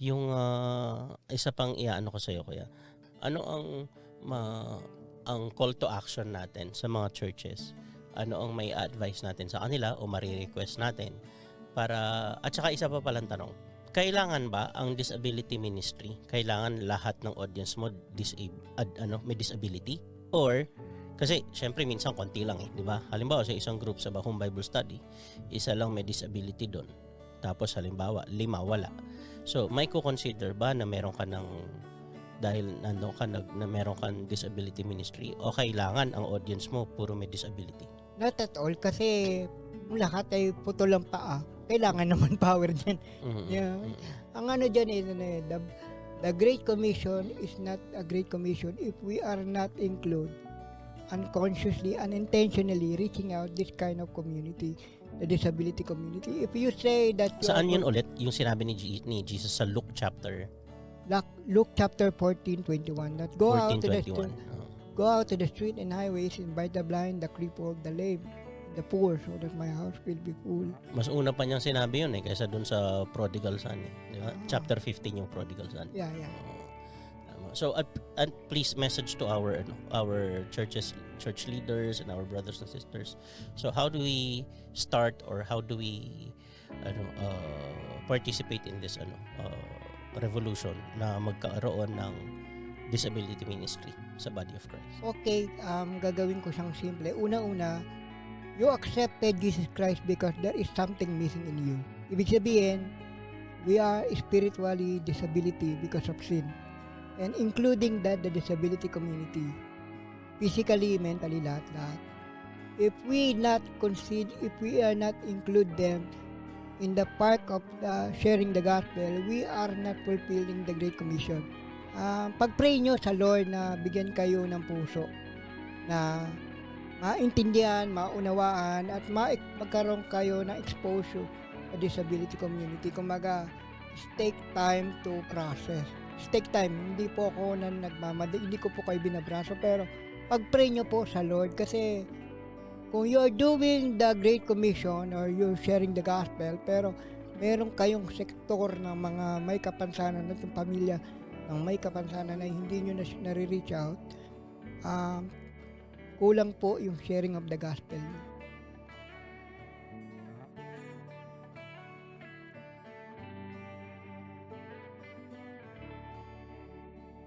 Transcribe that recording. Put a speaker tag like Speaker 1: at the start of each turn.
Speaker 1: Yung, isa pang iaano ko sa'yo kuya, ano ang call to action natin sa mga churches? Ano ang may advice natin sa kanila o mare-request natin para at saka isa pa palang tanong, kailangan ba ang disability ministry, kailangan lahat ng audience mo may disability? Or kasi syempre minsan konti lang 'di ba? Halimbawa sa isang group sa home Bible study, isa lang may disability doon. Tapos halimbawa 5 wala. So, may ko-consider ba na meron ka ng dahil nandoon ka na meron kang disability ministry o kailangan ang audience mo puro may disability?
Speaker 2: Not at all kasi kung lahat ay putol ang paa, kailangan naman power dyan. Yeah. Ang ano dyan the Great Commission is not a Great Commission if we are not include unconsciously, unintentionally reaching out this kind of community, the disability community. If you say that
Speaker 1: Saan yun ulit yung sinabi ni Jesus sa Luke chapter
Speaker 2: Luke chapter 14:21 that go out to the
Speaker 1: 14:21?
Speaker 2: street, go out to the street and highways, invite the blind, the crippled, the lame, the poor, so that my house will be full.
Speaker 1: Mas una pa niyang sinabi yun kaysa dun sa prodigal son, di ba? Chapter 15 yung prodigal son.
Speaker 2: Yeah.
Speaker 1: Tama. So at please message to our church leaders and our brothers and sisters. So how do we start or how do we participate in this revolution na magkaroon ng disability ministry sa body of Christ?
Speaker 2: Okay, gagawin ko siyang simple. Una-una, you accepted Jesus Christ because there is something missing in you. Ibig sabihin, we are spiritually disability because of sin. And including that, the disability community, physically, mentally, lahat. If we are not include them in the part of sharing the gospel, we are not fulfilling the Great Commission. Pag-pray nyo sa Lord na bigyan kayo ng puso na maintindihan, maunawaan, at magkaroon kayo ng exposure sa disability community. Kumaga, take time to process. Take time. Hindi po ako hindi ko po kayo binabraso, pero pag-pray nyo po sa Lord kasi kung you're doing the Great Commission or you're sharing the gospel, pero meron kayong sektor ng mga may kapansanan at yung pamilya ng may kapansanan na hindi nyo na reach out, kulang po yung sharing of the gospel.